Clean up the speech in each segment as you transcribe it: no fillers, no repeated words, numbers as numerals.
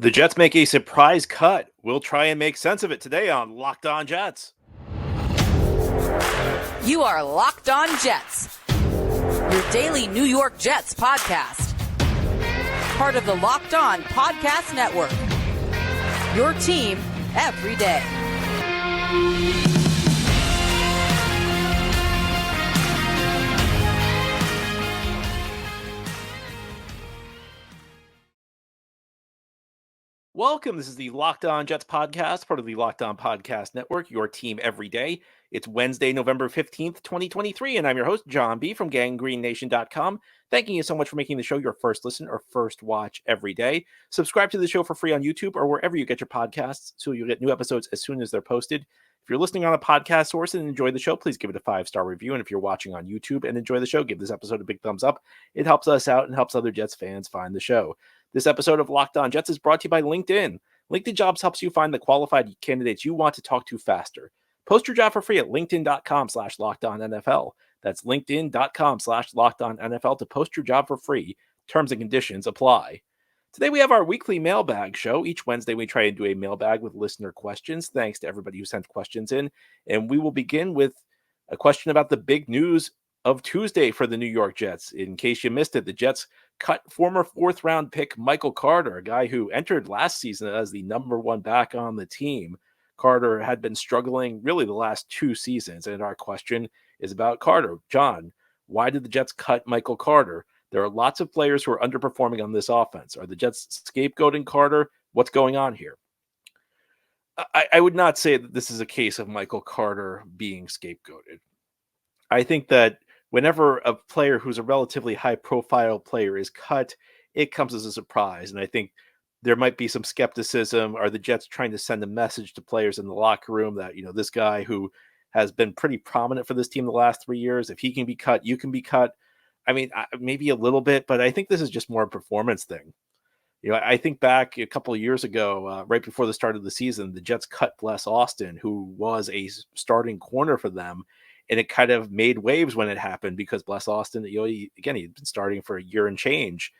The Jets make a surprise cut. We'll try and make sense of it today on Locked On Jets. You are Locked On Jets, your daily New York Jets podcast. Part of the Locked On Podcast Network, your team every day. Welcome. This is the Locked On Jets podcast, part of the Locked On Podcast Network, your team every day. It's Wednesday, November 15th, 2023, and I'm your host, John B. from GanggreenNation.com. Thanking you so much for making the show your first listen or first watch every day. Subscribe to the show for free on YouTube or wherever you get your podcasts so you'll get new episodes as soon as they're posted. If you're listening on a podcast source and enjoy the show, please give it a 5-star review. And if you're watching on YouTube and enjoy the show, give this episode a big thumbs up. It helps us out and helps other Jets fans find the show. This episode of Locked On Jets is brought to you by LinkedIn. LinkedIn Jobs helps you find the qualified candidates you want to talk to faster. Post your job for free at linkedin.com/LockedOnNFL. That's linkedin.com/LockedOnNFL to post your job for free. Terms and conditions apply. Today we have our weekly mailbag show. Each Wednesday we try and do a mailbag with listener questions. Thanks to everybody who sent questions in. And we will begin with a question about the big news of Tuesday for the New York Jets. In case you missed it, the Jets cut former fourth-round pick Michael Carter, a guy who entered last season as the number one back on the team. Carter had been struggling really the last two seasons, and our question is about Carter. John, why did the Jets cut Michael Carter? There are lots of players who are underperforming on this offense. Are the Jets scapegoating Carter? What's going on here? I would not say that this is a case of Michael Carter being scapegoated. I think that whenever a player who's a relatively high-profile player is cut, it comes as a surprise. And I think there might be some skepticism. Are the Jets trying to send a message to players in the locker room that, this guy who has been pretty prominent for this team the last 3 years, if he can be cut, you can be cut? I mean, maybe a little bit, but I think this is just more a performance thing. I think back a couple of years ago, right before the start of the season, the Jets cut Bless Austin, who was a starting corner for them. And it kind of made waves when it happened because Bless Austin, he'd been starting for a year and change.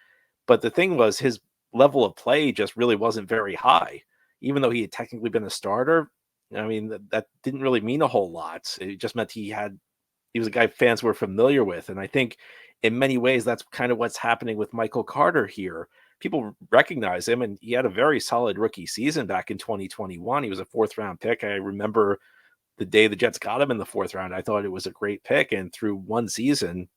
But the thing was, his level of play just really wasn't very high. Even though he had technically been a starter, I mean, that didn't really mean a whole lot. It just meant he was a guy fans were familiar with. And I think in many ways, that's kind of what's happening with Michael Carter here. People recognize him, and he had a very solid rookie season back in 2021. He was a fourth-round pick. I remember the day the Jets got him in the fourth round, I thought it was a great pick. And through one season,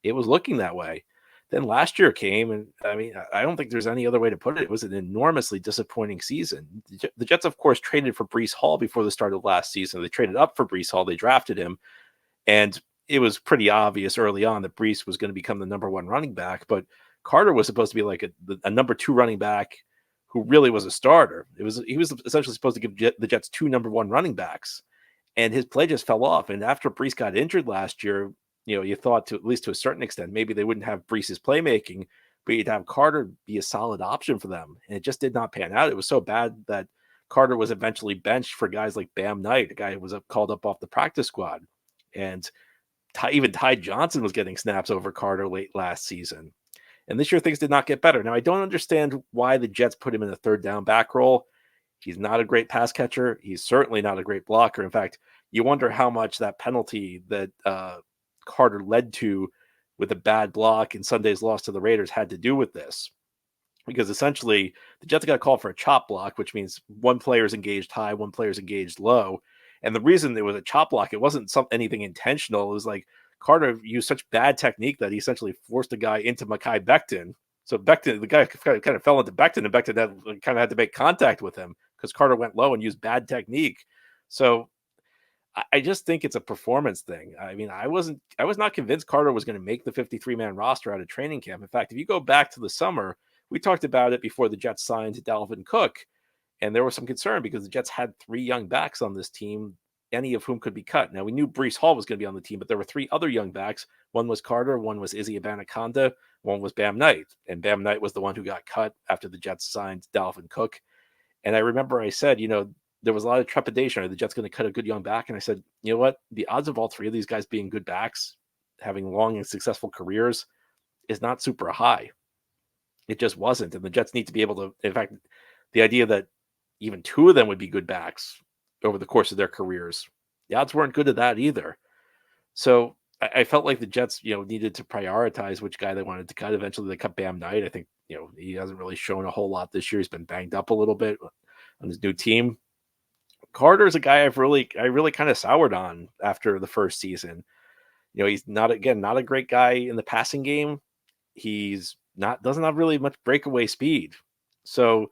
it was looking that way. Then last year came, and I mean, I don't think there's any other way to put it. It was an enormously disappointing season. The Jets, of course, traded for Breece Hall before the start of last season. They traded up for Breece Hall. They drafted him. And it was pretty obvious early on that Breece was going to become the number one running back. But Carter was supposed to be like a number two running back who really was a starter. He was essentially supposed to give the Jets two number one running backs. And his play just fell off. And after Breece got injured last year, you thought at least to a certain extent, maybe they wouldn't have Breece's playmaking, but you'd have Carter be a solid option for them. And it just did not pan out. It was so bad that Carter was eventually benched for guys like Bam Knight, a guy who was called up off the practice squad. And even Ty Johnson was getting snaps over Carter late last season. And this year things did not get better. Now, I don't understand why the Jets put him in a third down back role. He's not a great pass catcher. He's certainly not a great blocker. In fact, you wonder how much that penalty that Carter led to with a bad block in Sunday's loss to the Raiders had to do with this. Because essentially, the Jets got called for a chop block, which means one player is engaged high, one player is engaged low. And the reason it was a chop block, it wasn't anything intentional. It was like Carter used such bad technique that he essentially forced a guy into Mekhi Becton. So Becton, the guy kind of fell into Becton, and Becton kind of had to make contact with him because Carter went low and used bad technique. So I just think it's a performance thing. I mean, I was not convinced Carter was going to make the 53-man roster out of training camp. In fact, if you go back to the summer, we talked about it before the Jets signed Dalvin Cook, and there was some concern because the Jets had three young backs on this team, any of whom could be cut. Now, we knew Breece Hall was going to be on the team, but there were three other young backs. One was Carter, one was Izzy Abanikanda, one was Bam Knight. And Bam Knight was the one who got cut after the Jets signed Dalvin Cook. And I remember I said, there was a lot of trepidation. Are the Jets going to cut a good young back? And I said, you know what? The odds of all three of these guys being good backs, having long and successful careers, is not super high. It just wasn't. And the Jets need to be able to, in fact, the idea that even two of them would be good backs over the course of their careers, the odds weren't good at that either. So I felt like the Jets, needed to prioritize which guy they wanted to cut. Eventually, they cut Bam Knight. I think, he hasn't really shown a whole lot this year. He's been banged up a little bit on his new team. Carter is a guy I really kind of soured on after the first season. He's not a great guy in the passing game. He's doesn't have really much breakaway speed. So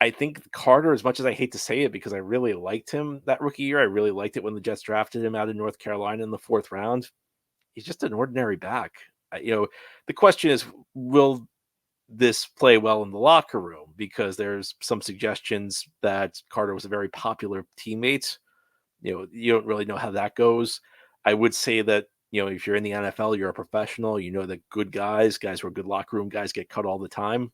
I think Carter, as much as I hate to say it, because I really liked him that rookie year, I really liked it when the Jets drafted him out of North Carolina in the 4th round. He's just an ordinary back. The question is, will this play well in the locker room? Because there's some suggestions that Carter was a very popular teammate. You don't really know how that goes. I would say that, if you're in the NFL, you're a professional, that good guys who are good locker room guys get cut all the time.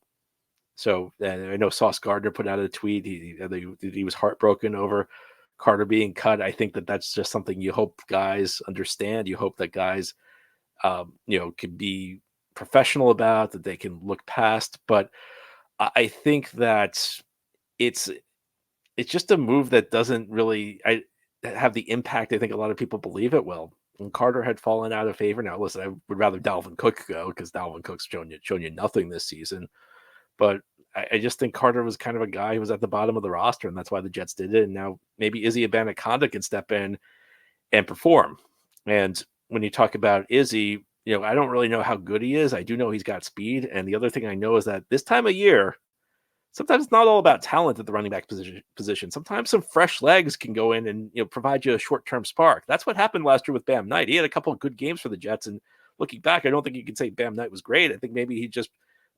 So I know Sauce Gardner put out a tweet. He was heartbroken over Carter being cut. I think that that's just something you hope guys understand. You hope that guys, can be professional about, that they can look past. But I think that it's just a move that doesn't really have the impact I think a lot of people believe it will. And Carter had fallen out of favor. Now, listen, I would rather Dalvin Cook go, because Dalvin Cook's shown you nothing this season. But I just think Carter was kind of a guy who was at the bottom of the roster, and that's why the Jets did it. And now maybe Izzy Abanikanda can step in and perform. And when you talk about Izzy, I don't really know how good he is. I do know he's got speed. And the other thing I know is that this time of year, sometimes it's not all about talent at the running back position. Sometimes some fresh legs can go in and provide you a short-term spark. That's what happened last year with Bam Knight. He had a couple of good games for the Jets, and looking back, I don't think you can say Bam Knight was great. I think maybe he just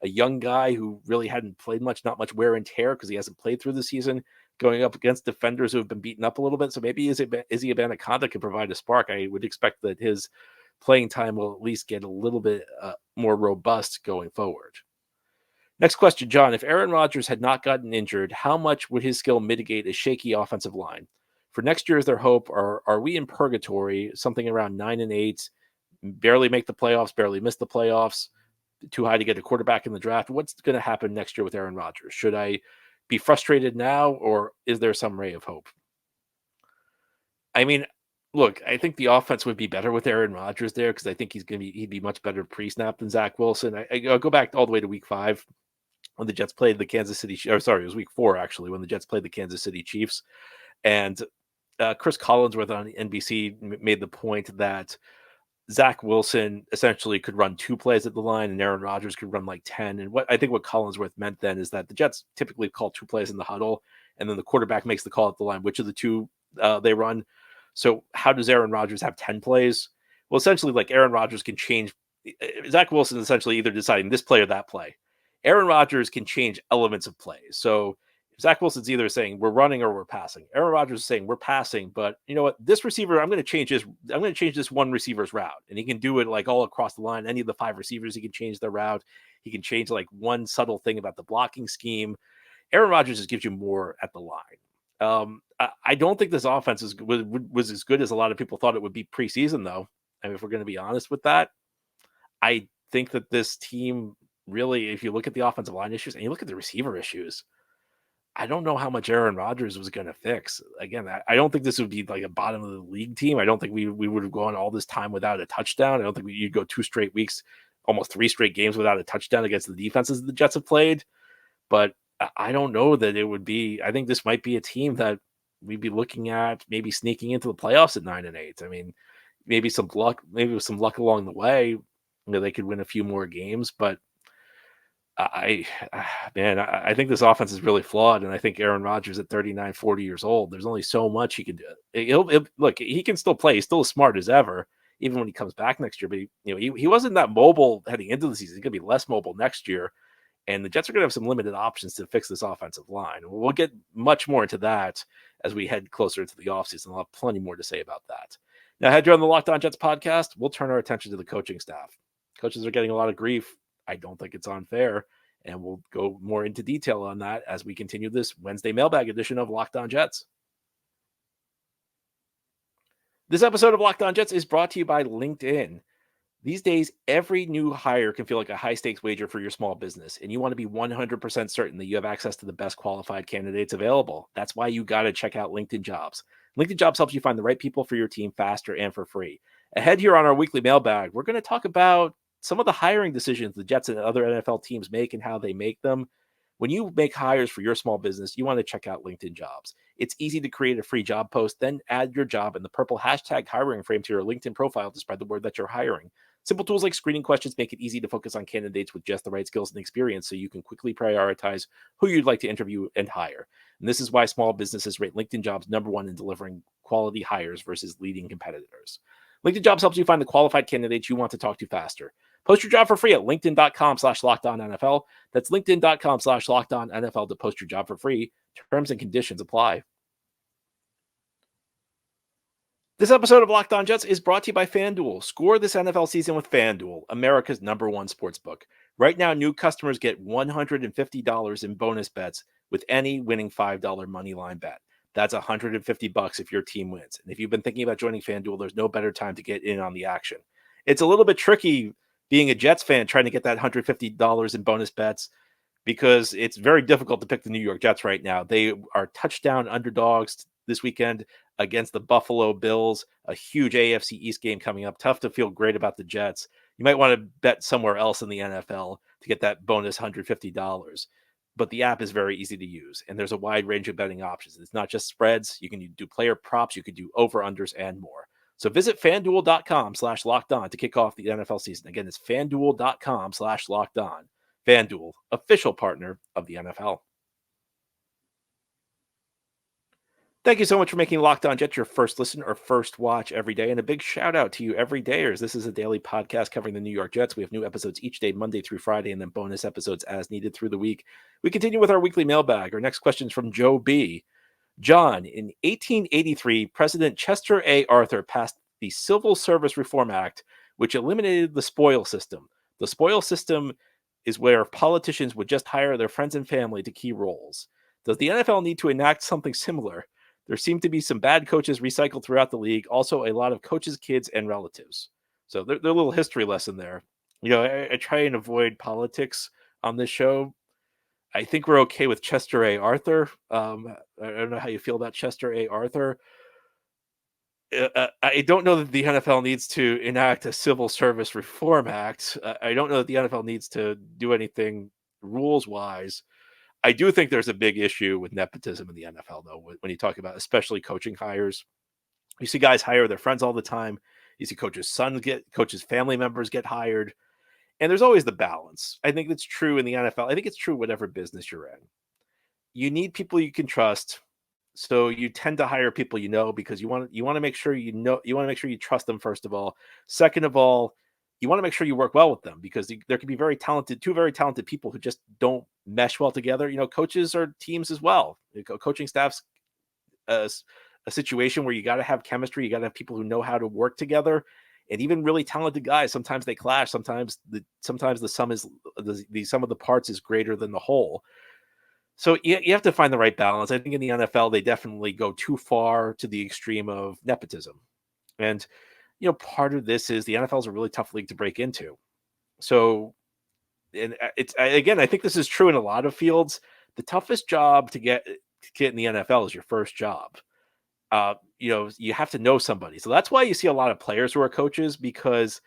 a young guy who really hadn't played much, not much wear and tear because he hasn't played through the season, going up against defenders who have been beaten up a little bit. So maybe Izzy Abanikanda can provide a spark. I would expect that his playing time will at least get a little bit more robust going forward. Next question, John. If Aaron Rodgers had not gotten injured, how much would his skill mitigate a shaky offensive line? For next year, is their hope? Are we in purgatory, something around 9-8, barely make the playoffs, barely miss the playoffs, too high to get a quarterback in the draft? What's going to happen next year with Aaron Rodgers? Should I be frustrated now, or is there some ray of hope? I mean, look, I think the offense would be better with Aaron Rodgers there, because I think he'd be much better pre-snap than Zach Wilson. I'll go back all the way to week 5 when the Jets played the Kansas City, it was week 4 actually, when the Jets played the Kansas City Chiefs. And Chris Collinsworth on NBC made the point that Zach Wilson essentially could run 2 plays at the line, and Aaron Rodgers could run like 10. And what Collinsworth meant then is that the Jets typically call 2 plays in the huddle, and then the quarterback makes the call at the line, which of the 2 they run. So how does Aaron Rodgers have 10 plays? Well, essentially, like, Aaron Rodgers can change. Zach Wilson is essentially either deciding this play or that play. Aaron Rodgers can change elements of plays. So Zach Wilson's either saying we're running or we're passing. Aaron Rodgers is saying we're passing, but you know what? This receiver, I'm going to change this one receiver's route, and he can do it like all across the line. Any of the 5 receivers, he can change their route. He can change like one subtle thing about the blocking scheme. Aaron Rodgers just gives you more at the line. I don't think this offense was as good as a lot of people thought it would be preseason, though. I mean, if we're going to be honest with that, I think that this team really, if you look at the offensive line issues and you look at the receiver issues, I don't know how much Aaron Rodgers was going to fix. Again, I don't think this would be like a bottom of the league team. I don't think we would have gone all this time without a touchdown. I don't think you'd go 2 straight weeks, almost 3 straight games without a touchdown against the defenses the Jets have played. But I don't know that it would be. I think this might be a team that we'd be looking at maybe sneaking into the playoffs at 9-8. I mean, maybe with some luck along the way, they could win a few more games. But I think this offense is really flawed, and I think Aaron Rodgers at 39, 40 years old, there's only so much he can do. Look, he can still play. He's still as smart as ever, even when he comes back next year. But he wasn't that mobile heading into the season. He's going to be less mobile next year, and the Jets are going to have some limited options to fix this offensive line. We'll get much more into that as we head closer to the offseason. I'll have plenty more to say about that. Now, head on the Locked On Jets podcast, we'll turn our attention to the coaching staff. Coaches are getting a lot of grief. I don't think it's unfair, and we'll go more into detail on that as we continue this Wednesday mailbag edition of Locked On Jets. This episode of Locked On Jets is brought to you by LinkedIn. These days, every new hire can feel like a high stakes wager for your small business, and you want to be 100% certain that you have access to the best qualified candidates available. That's why you got to check out LinkedIn Jobs. LinkedIn Jobs helps you find the right people for your team faster and for free. Ahead here on our weekly mailbag, we're going to talk about some of the hiring decisions the Jets and other NFL teams make and how they make them. When you make hires for your small business, you want to check out LinkedIn Jobs. It's easy to create a free job post, then add your job in the purple hashtag hiring frame to your LinkedIn profile to spread the word that you're hiring. Simple tools like screening questions make it easy to focus on candidates with just the right skills and experience so you can quickly prioritize who you'd like to interview and hire. And this is why small businesses rate LinkedIn Jobs #1 in delivering quality hires versus leading competitors. LinkedIn Jobs helps you find the qualified candidates you want to talk to faster. Post your job for free at linkedin.com/LockedOnNFL. That's linkedin.com/LockedOnNFL to post your job for free. Terms and conditions apply. This episode of Locked On Jets is brought to you by FanDuel. Score this NFL season with FanDuel, America's #1 sportsbook. Right now, new customers get $150 in bonus bets with any winning $5 moneyline bet. That's $150 if your team wins. And if you've been thinking about joining FanDuel, there's no better time to get in on the action. It's a little bit tricky being a Jets fan trying to get that $150 in bonus bets because it's very difficult to pick the New York Jets right now. They are touchdown underdogs this weekend against the Buffalo Bills, a huge AFC East game coming up. Tough to feel great about the Jets. You might want to bet somewhere else in the NFL to get that bonus $150. But the app is very easy to use, and there's a wide range of betting options. It's not just spreads. You can do player props. You could do over-unders and more. So visit FanDuel.com/LockedOn to kick off the NFL season. Again, it's FanDuel.com/LockedOn. FanDuel, official partner of the NFL. Thank you so much for making Locked On Jets your first listen or first watch every day. And a big shout out to you everydayers. This is a daily podcast covering the New York Jets. We have new episodes each day, Monday through Friday, and then bonus episodes as needed through the week. We continue with our weekly mailbag. Our next question is from Joe B. John, in 1883, President Chester A. Arthur passed the Civil Service Reform Act, which eliminated the spoil system. The spoil system is where politicians would just hire their friends and family to key roles. Does the NFL need to enact something similar? There seem to be some bad coaches recycled throughout the league. Also, a lot of coaches' kids and relatives. So they're a little history lesson there. You know, I try and avoid politics on this show. I think we're okay with Chester A. Arthur. I don't know how you feel about Chester A. Arthur. I don't know that the NFL needs to enact a Civil Service Reform Act. I don't know that the NFL needs to do anything rules-wise. I do think there's a big issue with nepotism in the NFL, though, when you talk about especially coaching hires. You see guys hire their friends all the time. You see coaches' family members get hired. And there's always the balance. I think that's true in the NFL. I think it's true whatever business you're in. You need people you can trust. So you tend to hire people you know because you want to make sure you want to make sure you trust them, first of all. Second of all, you want to make sure you work well with them because there can be two very talented people who just don't mesh well together. You know, coaches are teams as well. Coaching staff's a situation where you got to have chemistry. You got to have people who know how to work together. And even really talented guys, sometimes they clash. Sometimes the sum of the parts is greater than the whole. So you have to find the right balance. I think in the NFL, they definitely go too far to the extreme of nepotism. And you know, part of this is the NFL is a really tough league to break into. So, and I think this is true in a lot of fields. The toughest job to get in the NFL is your first job. You know, you have to know somebody. So that's why you see a lot of players who are coaches, because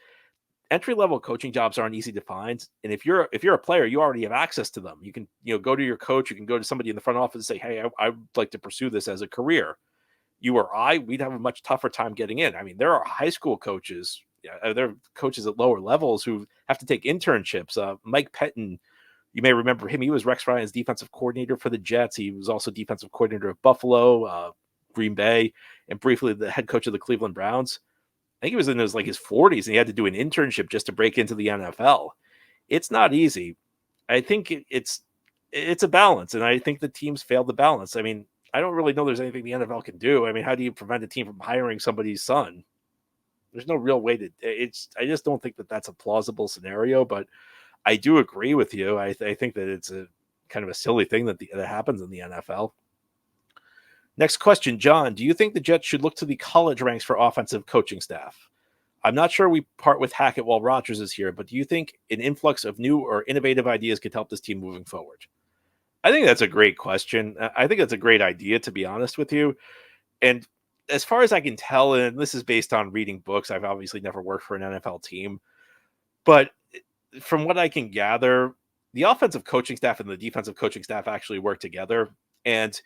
entry-level coaching jobs aren't easy to find. And if you're a player, you already have access to them. You can, go to your coach, you can go to somebody in the front office and say, hey, I'd like to pursue this as a career. You or I, we'd have a much tougher time getting in. I mean, there are high school coaches, there are coaches at lower levels who have to take internships. Mike Pettin, you may remember him. He was Rex Ryan's defensive coordinator for the Jets. He was also defensive coordinator of Buffalo, Green Bay, and briefly the head coach of the Cleveland Browns. I think he was in his 40s, and he had to do an internship just to break into the NFL. It's not easy. I think it's a balance, and I think the teams failed the balance. I mean, I don't really know there's anything the NFL can do. I mean, how do you prevent a team from hiring somebody's son? There's no real way to. I just don't think that that's a plausible scenario. But I do agree with you. I think that it's a kind of a silly thing that happens in the NFL. Next question, John. Do you think the Jets should look to the college ranks for offensive coaching staff? I'm not sure we part with Hackett while Rodgers is here, but do you think an influx of new or innovative ideas could help this team moving forward? I think that's a great question. I think that's a great idea, to be honest with you. And as far as I can tell, and this is based on reading books, I've obviously never worked for an NFL team, but from what I can gather, the offensive coaching staff and the defensive coaching staff actually work together. And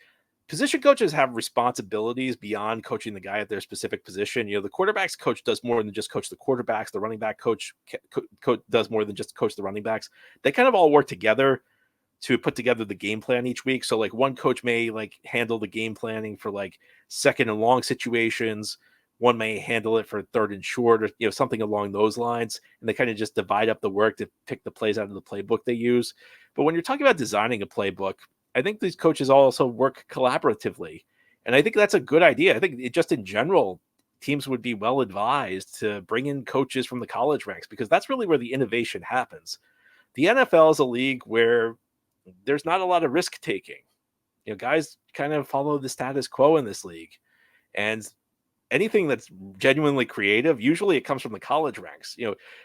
position coaches have responsibilities beyond coaching the guy at their specific position. The quarterbacks coach does more than just coach the quarterbacks. The running back coach does more than just coach the running backs. They kind of all work together to put together the game plan each week. So like one coach may like handle the game planning for like second and long situations. One may handle it for third and short, or something along those lines. And they kind of just divide up the work to pick the plays out of the playbook they use. But when you're talking about designing a playbook, I think these coaches also work collaboratively. And I think that's a good idea. I think just in general, teams would be well advised to bring in coaches from the college ranks, because that's really where the innovation happens. The NFL is a league where there's not a lot of risk taking. Guys kind of follow the status quo in this league. And anything that's genuinely creative, usually it comes from the college ranks.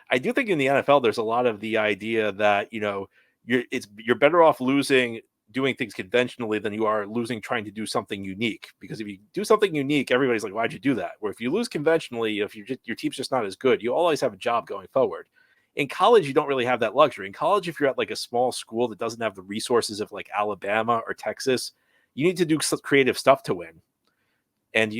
I do think in the NFL, there's a lot of the idea that, you're better off losing doing things conventionally than you are losing trying to do something unique. Because if you do something unique, everybody's like, why'd you do that? Where if you lose conventionally, if your team's just not as good, you always have a job going forward. In college, you don't really have that luxury. In college, if you're at like a small school that doesn't have the resources of like Alabama or Texas, you need to do creative stuff to win. And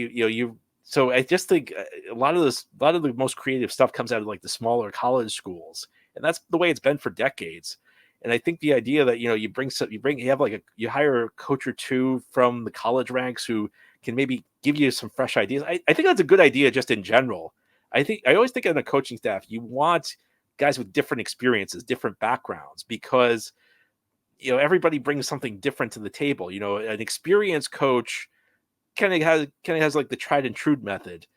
so I just think a lot of the most creative stuff comes out of like the smaller college schools, and that's the way it's been for decades. And I think the idea that you hire a coach or two from the college ranks who can maybe give you some fresh ideas. I think that's a good idea just in general. I always think on a coaching staff, you want guys with different experiences, different backgrounds, because everybody brings something different to the table. An experienced coach kind of has like the tried and true method,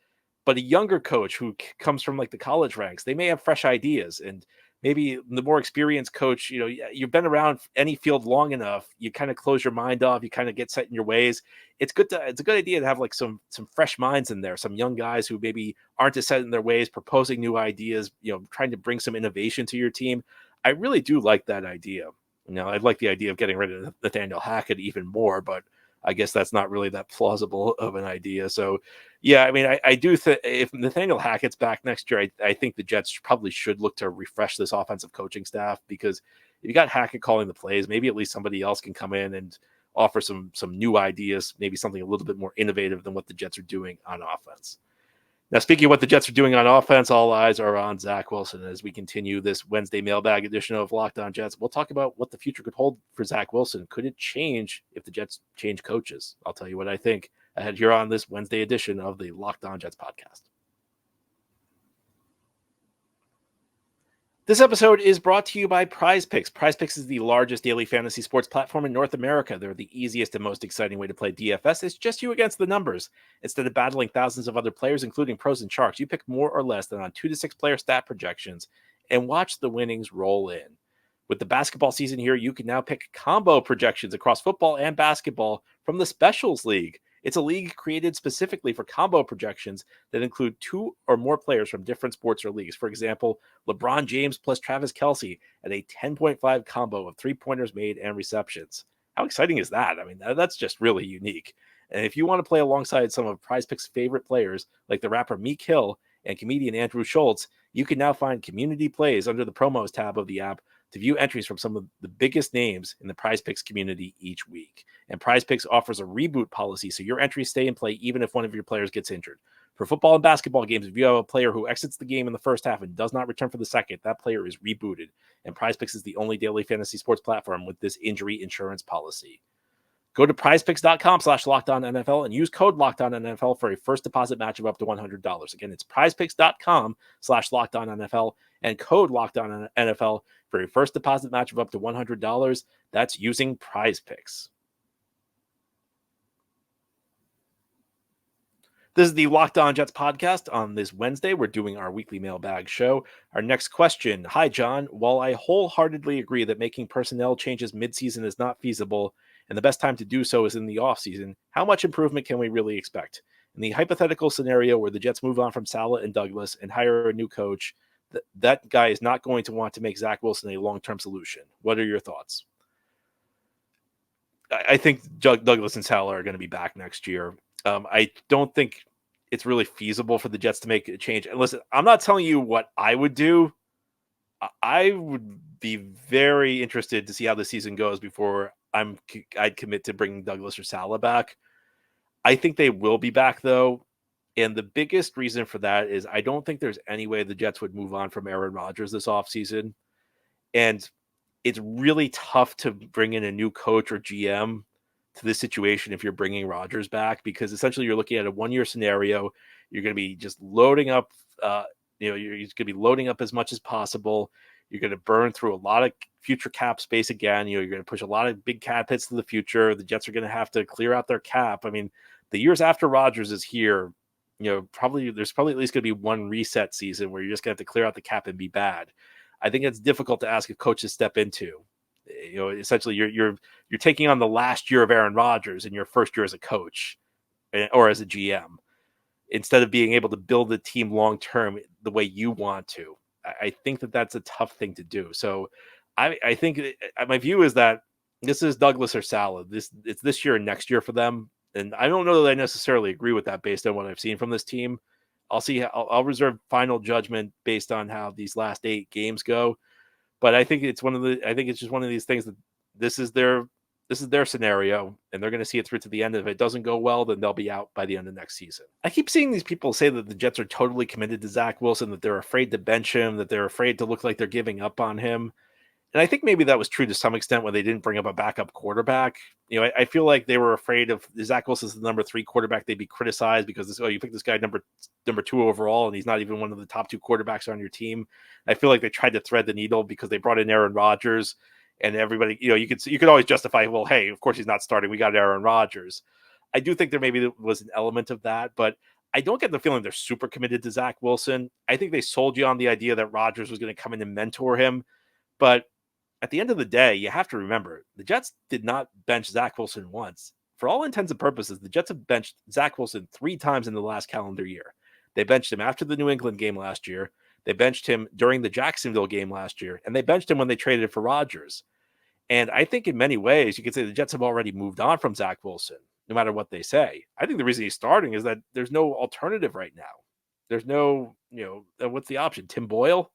but a younger coach who comes from like the college ranks, they may have fresh ideas. And maybe the more experienced coach, you've been around any field long enough, you kind of close your mind off, you kind of get set in your ways. It's a good idea to have like some fresh minds in there, some young guys who maybe aren't as set in their ways, proposing new ideas, trying to bring some innovation to your team. I really do like that idea. I'd like the idea of getting rid of Nathaniel Hackett even more, but I guess that's not really that plausible of an idea. So, yeah, I mean, I do think if Nathaniel Hackett's back next year, I think the Jets probably should look to refresh this offensive coaching staff, because if you got Hackett calling the plays, maybe at least somebody else can come in and offer some new ideas, maybe something a little bit more innovative than what the Jets are doing on offense. Now, speaking of what the Jets are doing on offense, all eyes are on Zach Wilson as we continue this Wednesday mailbag edition of Locked On Jets. We'll talk about what the future could hold for Zach Wilson. Could it change if the Jets change coaches? I'll tell you what I think ahead here on this Wednesday edition of the Locked On Jets podcast. This episode is brought to you by PrizePicks. PrizePicks is the largest daily fantasy sports platform in North America. They're the easiest and most exciting way to play DFS. It's just you against the numbers. Instead of battling thousands of other players, including pros and sharks, you pick more or less than on 2 to 6 player stat projections and watch the winnings roll in. With the basketball season here, you can now pick combo projections across football and basketball from the Specials League. It's a league created specifically for combo projections that include 2 or more players from different sports or leagues. For example, LeBron James plus Travis Kelce at a 10.5 combo of 3-pointers made and receptions. How exciting is that? I mean, that's just really unique. And if you want to play alongside some of PrizePicks' favorite players, like the rapper Meek Hill and comedian Andrew Schultz, you can now find community plays under the promos tab of the app to view entries from some of the biggest names in the PrizePicks community each week. And PrizePicks offers a reboot policy, so your entries stay in play even if one of your players gets injured. For football and basketball games, if you have a player who exits the game in the first half and does not return for the second, that player is rebooted. And PrizePicks is the only daily fantasy sports platform with this injury insurance policy. Go to prizepicks.com/LockedOnNFL and use code LockedOnNFL for a first deposit match of up to $100. Again, it's prizepicks.com/LockedOnNFL and code LockedOnNFL for a first deposit match of up to $100. That's using PrizePicks. This is the Locked On Jets podcast. On this Wednesday, we're doing our weekly mailbag show. Our next question. Hi, John. While I wholeheartedly agree that making personnel changes midseason is not feasible, and the best time to do so is in the offseason, how much improvement can we really expect? In the hypothetical scenario where the Jets move on from Saleh and Douglas and hire a new coach, that guy is not going to want to make Zach Wilson a long-term solution. What are your thoughts? I think Douglas and Saleh are going to be back next year. I don't think it's really feasible for the Jets to make a change. And listen, I'm not telling you what I would do. I would be very interested to see how the season goes before I'd commit to bringing Douglas or Saleh back. I think they will be back, though. And the biggest reason for that is I don't think there's any way the Jets would move on from Aaron Rodgers this offseason. And it's really tough to bring in a new coach or GM to this situation if you're bringing Rodgers back, because essentially you're looking at a one-year scenario. You're going to be just loading up, you're going to be loading up as much as possible. You're going to burn through a lot of future cap space again. You're going to push a lot of big cap hits to the future. The Jets are going to have to clear out their cap. I mean, the years after Rodgers is here, there's probably at least going to be one reset season where you're just going to have to clear out the cap and be bad. I think it's difficult to ask a coach to step into. Essentially, you're taking on the last year of Aaron Rodgers in your first year as a coach or as a GM, instead of being able to build the team long term the way you want to. I think that's a tough thing to do. So, I think my view is that this is Douglas or Saleh. It's this year and next year for them. And I don't know that I necessarily agree with that based on what I've seen from this team. I'll reserve final judgment based on how these last 8 games go. But I think it's just one of these things that this is their scenario, and they're going to see it through to the end. If it doesn't go well, then they'll be out by the end of next season. I keep seeing these people say that the Jets are totally committed to Zach Wilson, that they're afraid to bench him, that they're afraid to look like they're giving up on him. And I think maybe that was true to some extent when they didn't bring up a backup quarterback. I feel like they were afraid of Zach Wilson's the number 3 quarterback. They'd be criticized because you picked this guy number 2 overall, and he's not even one of the top 2 quarterbacks on your team. I feel like they tried to thread the needle because they brought in Aaron Rodgers, and everybody, you could always justify, well, hey, of course he's not starting. We got Aaron Rodgers. I do think there was an element of that, but I don't get the feeling they're super committed to Zach Wilson. I think they sold you on the idea that Rodgers was going to come in and mentor him, but at the end of the day, you have to remember, the Jets did not bench Zach Wilson once. For all intents and purposes, the Jets have benched Zach Wilson 3 times in the last calendar year. They benched him after the New England game last year. They benched him during the Jacksonville game last year. And they benched him when they traded for Rodgers. And I think in many ways, you could say the Jets have already moved on from Zach Wilson, no matter what they say. I think the reason he's starting is that there's no alternative right now. There's no, what's the option? Tim Boyle?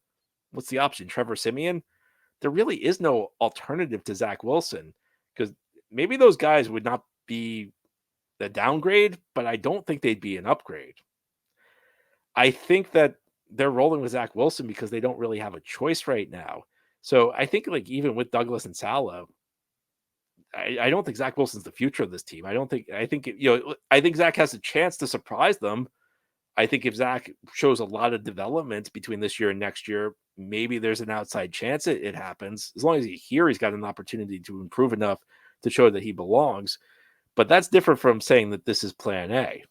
What's the option? Trevor Siemian? There really is no alternative to Zach Wilson, because maybe those guys would not be the downgrade, but I don't think they'd be an upgrade. I think that they're rolling with Zach Wilson because they don't really have a choice right now. So I think even with Douglas and Saleh, I don't think Zach Wilson's the future of this team. I think Zach has a chance to surprise them. I think if Zach shows a lot of development between this year and next year, maybe there's an outside chance it happens. As long as he's got an opportunity to improve enough to show that he belongs. But that's different from saying that this is plan A.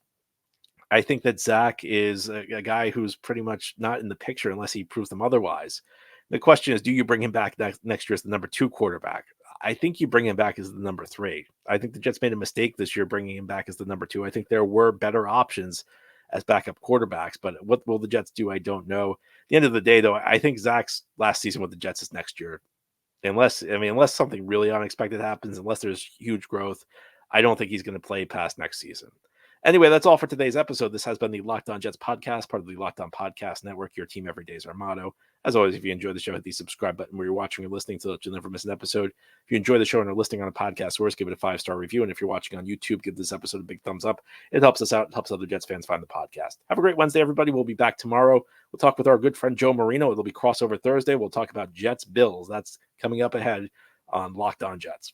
I think that Zach is a guy who's pretty much not in the picture unless he proves them otherwise. The question is, do you bring him back next year as the number 2 quarterback? I think you bring him back as the number 3. I think the Jets made a mistake this year bringing him back as the number 2. I think there were better options as backup quarterbacks, but what will the Jets do? I don't know. At the end of the day, though, I think Zach's last season with the Jets is next year. Unless something really unexpected happens, unless there's huge growth, I don't think he's going to play past next season. Anyway, that's all for today's episode. This has been the Locked On Jets podcast, part of the Locked On Podcast Network. Your team every day is our motto. As always, if you enjoy the show, hit the subscribe button where you're watching or listening so that you'll never miss an episode. If you enjoy the show and are listening on a podcast source, give it a 5-star review. And if you're watching on YouTube, give this episode a big thumbs up. It helps us out. It helps other Jets fans find the podcast. Have a great Wednesday, everybody. We'll be back tomorrow. We'll talk with our good friend Joe Marino. It'll be crossover Thursday. We'll talk about Jets Bills. That's coming up ahead on Locked On Jets.